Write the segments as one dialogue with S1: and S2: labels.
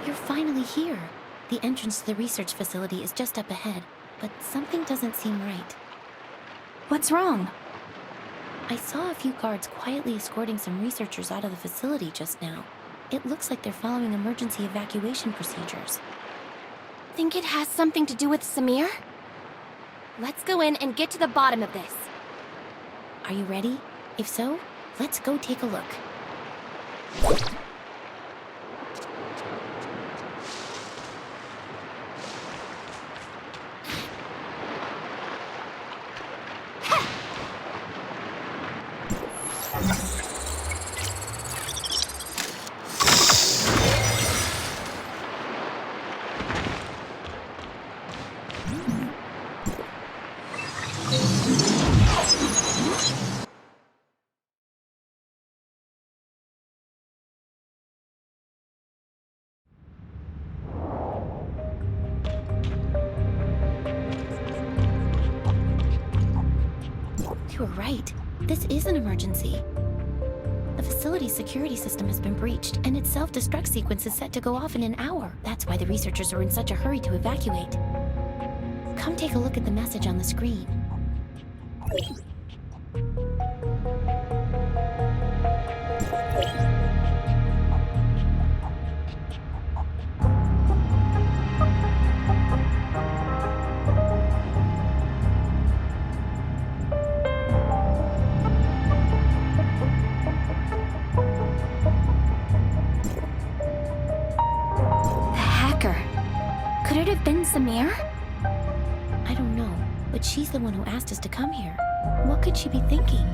S1: You're finally here. The entrance to the research facility is just up ahead, but something doesn't seem right.
S2: What's wrong?
S1: I saw a few guards quietly escorting some researchers out of the facility just now. It looks like they're following emergency evacuation procedures.
S2: Think it has something to do with Samir? Let's go in and get to the bottom of this.
S1: Are you ready? If so, let's go take a look. You were right. This is an emergency. The facility's security system has been breached, and its self-destruct sequence is set to go off in an hour. That's why the researchers are in such a hurry to evacuate. Come take a look at the message on the screen.
S2: Could it have been Samir?
S1: I don't know, but she's the one who asked us to come here. What could she be thinking?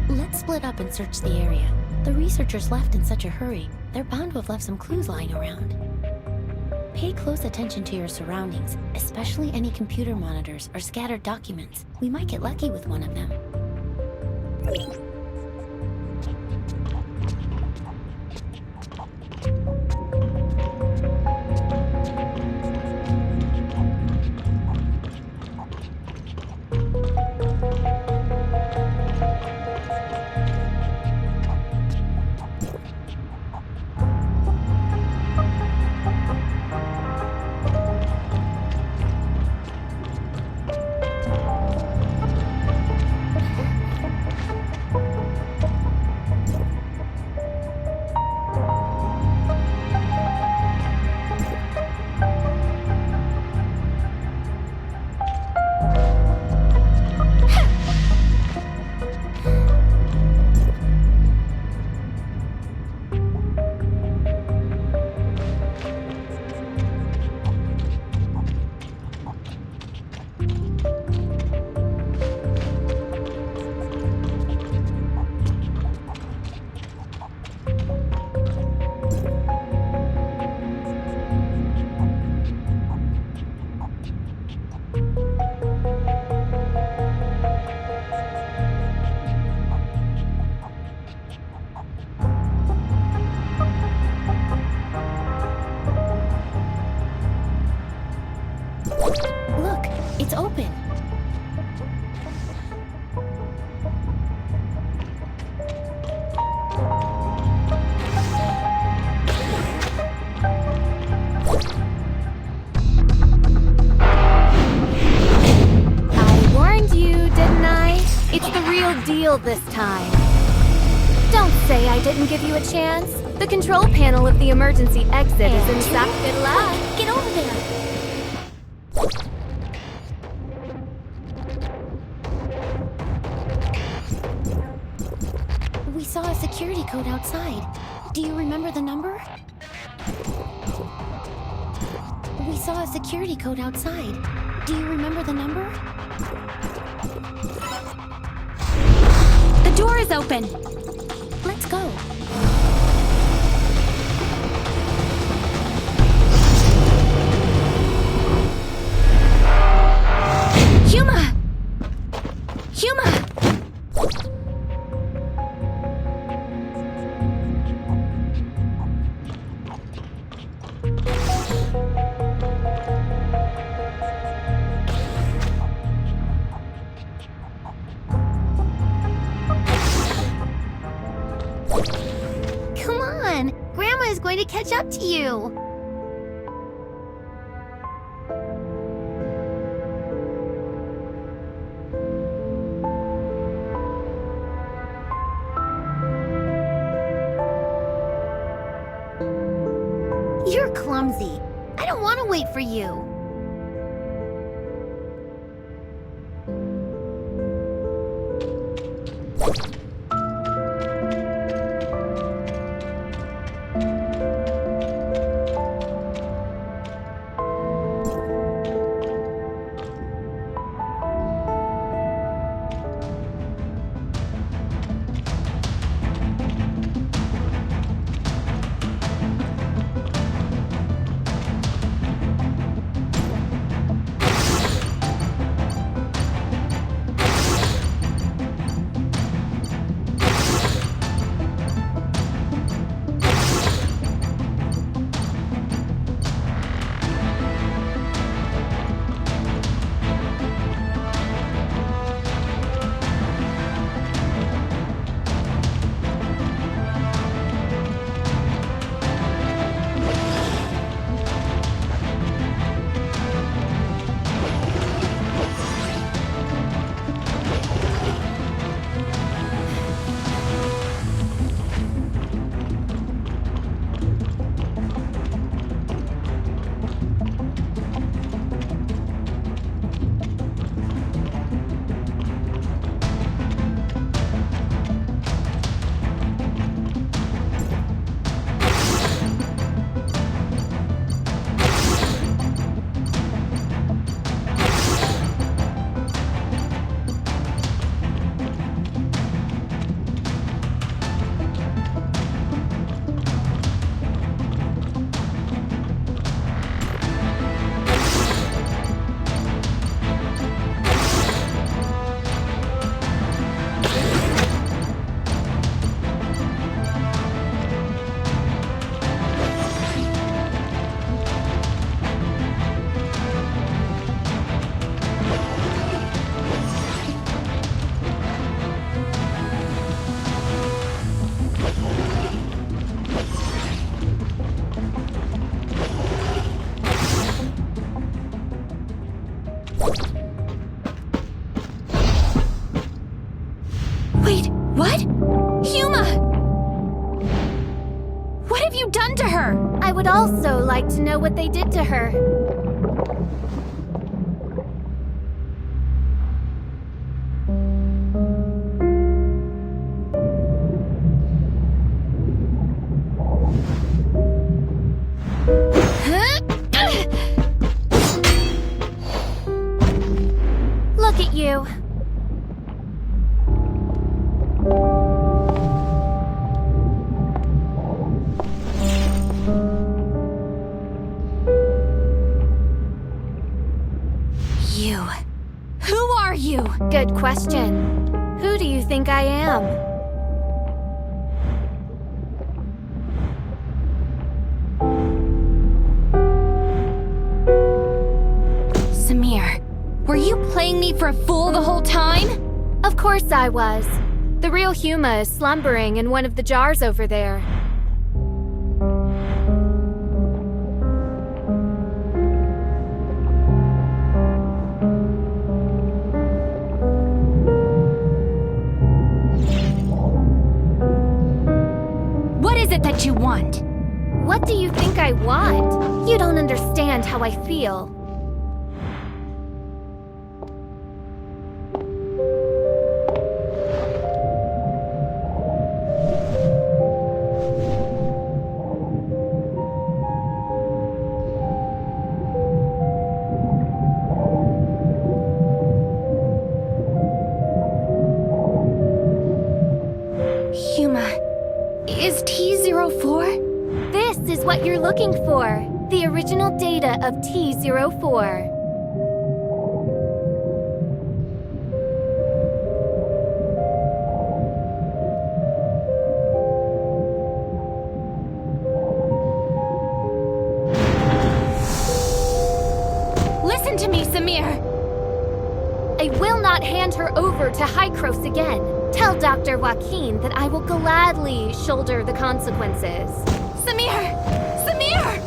S1: Let's split up and search the area. The researchers left in such a hurry. They're bound to have left some clues lying around. Pay close attention to your surroundings, especially any computer monitors or scattered documents. We might get lucky with one of them. Look, it's open.
S2: deal this time. Don't say I didn't give you a chance. The control panel of the emergency exit is inside. Good luck.
S1: Get over there! We saw a security code outside. Do you remember the number? We saw a security code outside. Do you remember the number?
S2: The door is open.
S1: Let's go.
S2: Huma! Huma!
S1: Come on! Grandma is going to catch up to you! You're clumsy. I don't want to wait for you.
S2: Wait, what? Huma! What have you done to her? I would also like to know what they did to her. Look at you. You. Who are you? Good question. Who do you think I am? Samir, were you playing me for a fool the whole time? Of course I was. The real Huma is slumbering in one of the jars over there. what you want. What do you think I want? You don't understand how I feel. Huma, is T-04? This is what you're looking for. The original data of T-04. Listen to me, Samir! I will not hand her over to Hykros again. Tell Dr. Joaquin that I will gladly shoulder the consequences. Samir! Samir!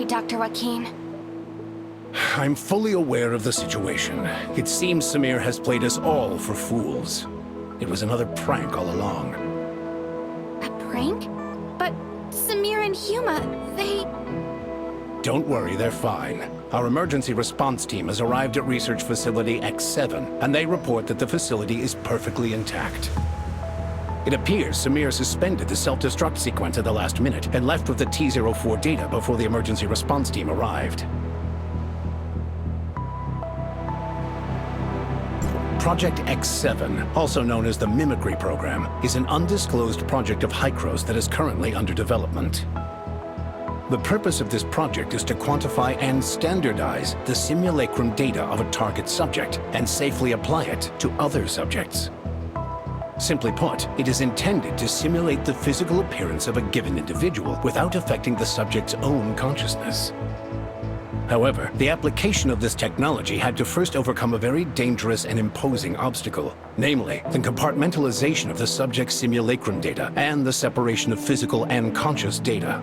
S2: Dr. Joaquin.
S3: I'm fully aware of the situation. It seems Samir has played us all for fools. It was another prank all along.
S2: A prank? But Samir and Huma, they...
S3: Don't worry, they're fine. Our emergency response team has arrived at Research Facility X7, and they report that the facility is perfectly intact. It appears Samir suspended the self-destruct sequence at the last minute and left with the T-04 data before the emergency response team arrived. Project X7, also known as the Mimicry Program, is an undisclosed project of Hykros that is currently under development. The purpose of this project is to quantify and standardize the simulacrum data of a target subject and safely apply it to other subjects. Simply put, it is intended to simulate the physical appearance of a given individual without affecting the subject's own consciousness. However, the application of this technology had to first overcome a very dangerous and imposing obstacle, namely, the compartmentalization of the subject's simulacrum data and the separation of physical and conscious data.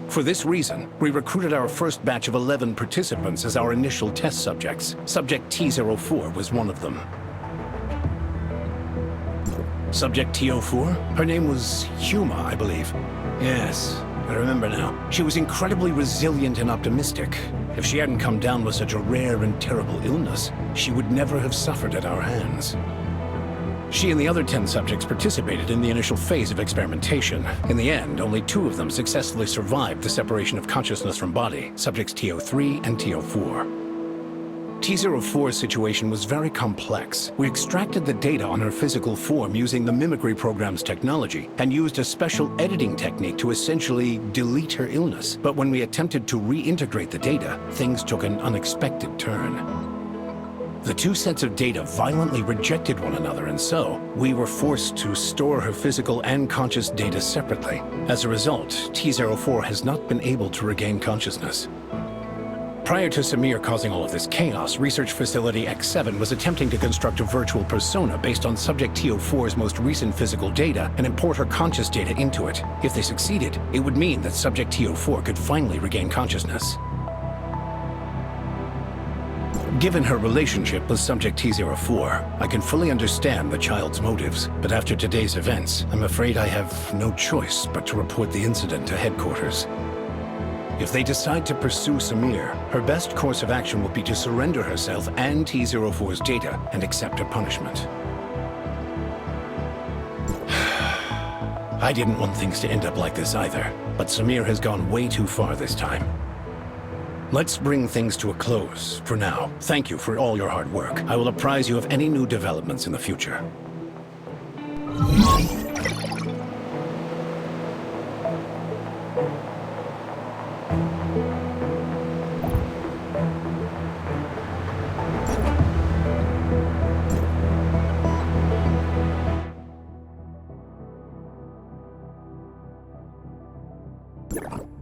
S3: For this reason, we recruited our first batch of 11 participants as our initial test subjects. Subject T-04 was one of them. Subject T-04? Her name was Huma, I believe. Yes, I remember now. She was incredibly resilient and optimistic. If she hadn't come down with such a rare and terrible illness, she would never have suffered at our hands. She and the other 10 subjects participated in the initial phase of experimentation. In the end, only 2 of them successfully survived the separation of consciousness from body, subjects T-03 and T-04. T-04's situation was very complex. We extracted the data on her physical form using the Mimicry Program's technology and used a special editing technique to essentially delete her illness. But when we attempted to reintegrate the data, things took an unexpected turn. The 2 sets of data violently rejected one another, and so we were forced to store her physical and conscious data separately. As a result, T-04 has not been able to regain consciousness. Prior to Samir causing all of this chaos, Research Facility X7 was attempting to construct a virtual persona based on Subject TO4's most recent physical data and import her conscious data into it. If they succeeded, it would mean that Subject TO4 could finally regain consciousness. Given her relationship with Subject T04, I can fully understand the child's motives, but after today's events, I'm afraid I have no choice but to report the incident to headquarters. If they decide to pursue Samir, her best course of action will be to surrender herself and T04's data and accept her punishment. I didn't want things to end up like this either, but Samir has gone way too far this time. Let's bring things to a close for now. Thank you for all your hard work. I will apprise you of any new developments in the future.
S4: You